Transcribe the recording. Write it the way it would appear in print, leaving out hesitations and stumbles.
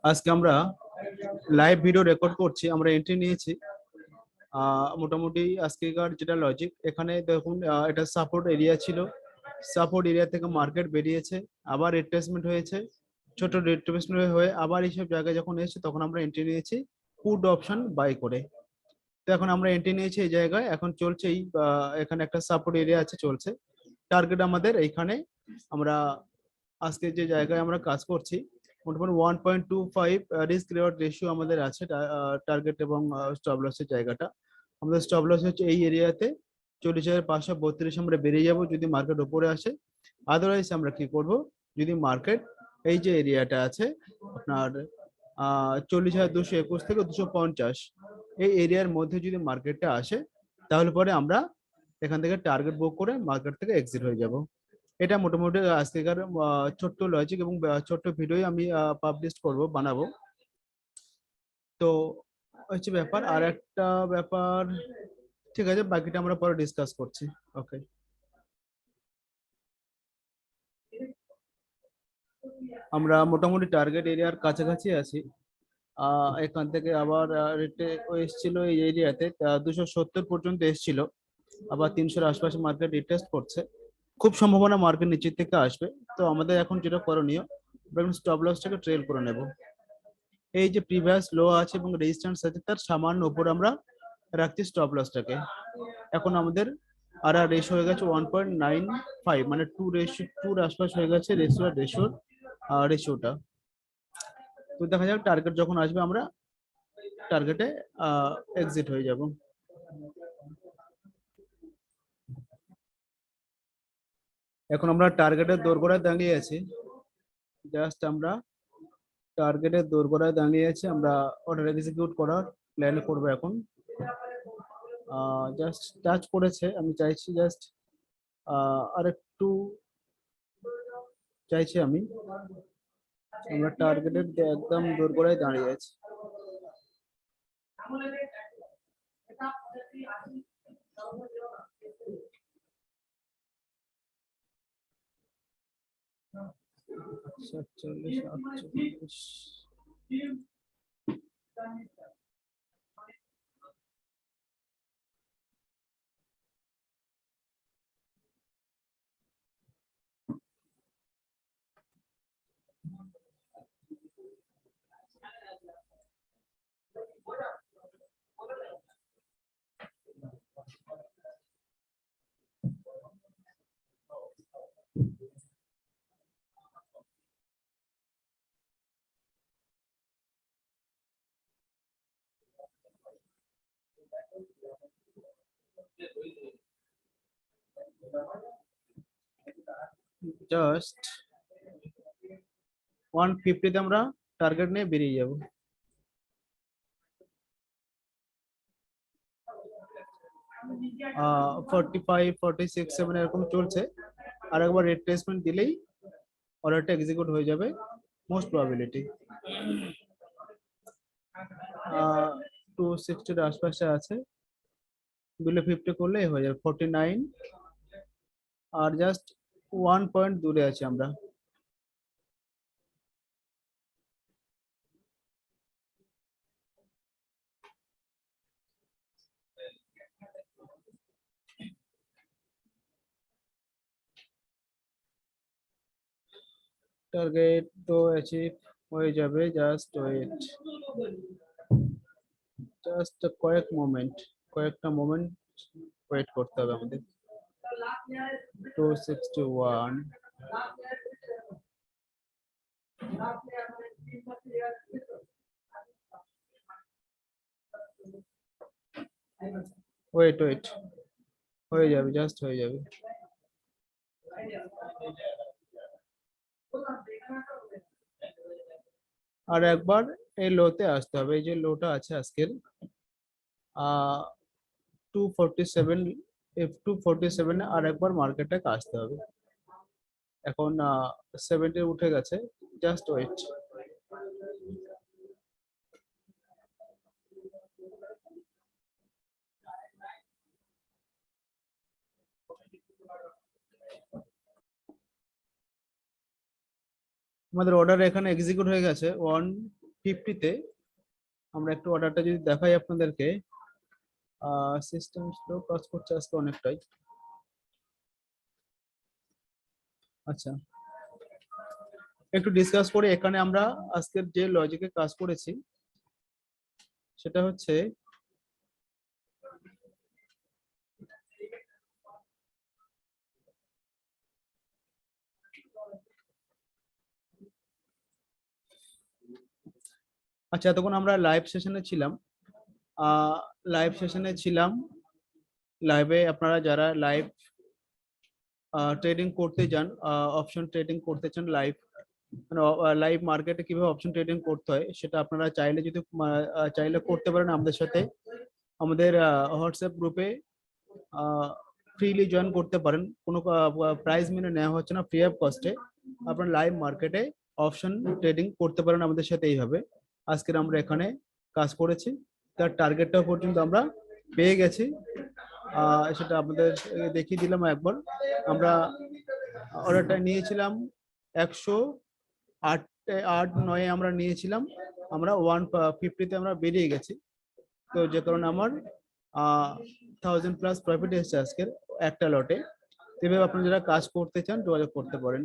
আজকে আমরা live video record করছি। আমরা এন্ট্রি নিয়েছি মোটামুটি আজকেকার যেটা লজিক, এখানে দেখুন এটা সাপোর্ট এরিয়া ছিল, সাপোর্ট এরিয়া থেকে মার্কেট বেরিয়েছে, আবার রিট্রেসমেন্ট হয়েছে, ছোট রিট্রেসমেন্ট হয়ে আবার এইসব জায়গায় যখন এসেছে তখন আমরা এন্ট্রি নিয়েছি পুট অপশন বাই করে। তো এখন আমরা এন্ট্রি নিয়েছি এই জায়গায়, এখন চলছে এই এখানে একটা সাপোর্ট এরিয়া আছে, চলছে টার্গেট আমাদের এইখানে। আমরা আজকে যে জায়গায় আমরা কাজ করছি মোটামুটি 1.25 রিস্ক রিওয়ার্ড রেশিও আমাদের আছে টার্গেট এবং স্টপ লসের জায়গাটা। আমাদের স্টপ লস হচ্ছে এই এরিয়াতে 40,532 আমরা বেরিয়ে যাব যদি মার্কেট উপরে আসে। আদারওয়াইজ আমরা কি করব, যদি মার্কেট এই যে এরিয়াটা আছে আপনার 40,221 থেকে 250 এই এরিয়ার মধ্যে যদি মার্কেটটা আসে তাহলে পরে আমরা এখান থেকে টার্গেট বুক করে মার্কেট থেকে এক্সিট হয়ে যাব। এটা মোটামুটি আজকেকার ছোট্ট লজিক এবং ছোট্ট ভিডিও আমি পাবলিশ করব, বানাবো। তো হচ্ছে ব্যাপার, আর একটা ব্যাপার, ঠিক আছে বাকিটা আমরা পরে ডিসকাস করছি। ওকে, আমরা মোটামুটি টার্গেট এরিয়ার কাছাকাছি আছি। এখান থেকে আবার এসছিল এই এরিয়াতে 270 পর্যন্ত এসছিল, আবার 300-এর আশপাশে মার্কেট রিটেস্ট করছে। খুব সম্ভাবনা মার্কেট নিচের থেকে আসবে। তো আমাদের এখন যেটা করণীয়, স্টপ লসটাকে ট্রেল করে নেব। এই যে প্রিভিয়াস লো আছে এবং রেজিস্ট্যান্স আছে তার সামান্য উপর আমরা রাখছি স্টপ লসটাকে। এখন আমাদের আর রেশিও হয়ে গেছে 1.95, মানে 2:2 আশপাশ হয়ে গেছে রেশিওটা। তো দেখা যাক টার্গেট যখন আসবে আমরা টার্গেটে এক্সিট হয়ে যাব। এখন আমরা টার্গেটের দোরগোড়ায় দাঁড়িয়ে আছি, জাস্ট আমরা টার্গেটের দোরগোড়ায় দাঁড়িয়ে আছি। আমরা অর্ডার এক্সিকিউট করার প্ল্যান করব এখন। জাস্ট টাচ করেছে, আমি চাইছি জাস্ট আরেকটু চাইছি আমি। আমরা টার্গেটের একদম দোরগোড়ায় দাঁড়িয়ে আছি। জাস্ট 150 তে আমরা টার্গেট নিয়ে বেরিয়ে যাব। আহ 45, 46, 7 এরকম চলছে। আর একবার রিট্রেসমেন্ট দিলেই অর্ডারটা এক্সিকিউট হয়ে যাবে মোস্ট প্রবাবিলিটি। 260 এর আশপাশে আছে, বিলো 50 করলে হয়ে যাবে 49। আর জাস্ট 1 পয়েন্ট দূরে আছি আমরা। টার্গেট তো অ্যাচিভ হয়ে যাবে, জাস্ট ওয়েট, জাস্ট কয়েকটা মোমেন্ট ওয়েট করতে হবে আমাদের। 261, ওয়েট হয়ে যাবে, জাস্ট হয়ে যাবে। আর একবার এই লোতে আসতে হবে, এই যে লোটা আছে আজকের 247, F247 আর একবার মার্কেটে আসতে হবে। এখন 70 উঠে গেছে, জাস্ট ওয়েট। আমাদের অর্ডার এখানে এক্সিকিউট হয়ে গেছে 50-তে আমরা একটু অর্ডারটা যদি দেখাই আপনাদেরকে, সিস্টেম স্লো কাজ করছে আজকে অনেকটাই। আচ্ছা, একটু ডিসকাস করে এখানে আমরা আজকের যে লজিকে কাজ করেছি সেটা হচ্ছে আচ্ছা, এতক্ষণ আমরা লাইভ সেশনে ছিলাম। লাইভে আপনারা যারা লাইভ ট্রেডিং করতে যান, অপশন ট্রেডিং করতে চান লাইভ, মানে লাইভ মার্কেটে কিভাবে অপশন ট্রেডিং করতে হয় সেটা আপনারা চাইলে যদি চাইলে করতে পারেন আমাদের সাথে। আমাদের হোয়াটসঅ্যাপ গ্রুপে ফ্রিলি জয়েন করতে পারেন, কোনো প্রাইস মেনে নেওয়া হচ্ছে না, ফ্রি অফ কস্টে আপনার লাইভ মার্কেটে অপশন ট্রেডিং করতে পারেন আমাদের সাথে। এইভাবে আজকের আমরা এখানে কাজ করেছি, তার টার্গেটটা পর্যন্ত আমরা পেয়ে গেছি। সেটা আপনাদের দেখিয়ে দিলাম একবার। আমরা অর্ডারটা নিয়েছিলাম 108-9 আমরা নিয়েছিলাম, আমরা 150-তে আমরা বেরিয়ে গেছি। তো যে কারণে আমার 1000+ প্রফিট এসেছে আজকের একটা লটে। এভাবে আপনারা যারা কাজ করতে চান যোগাযোগ করতে পারেন।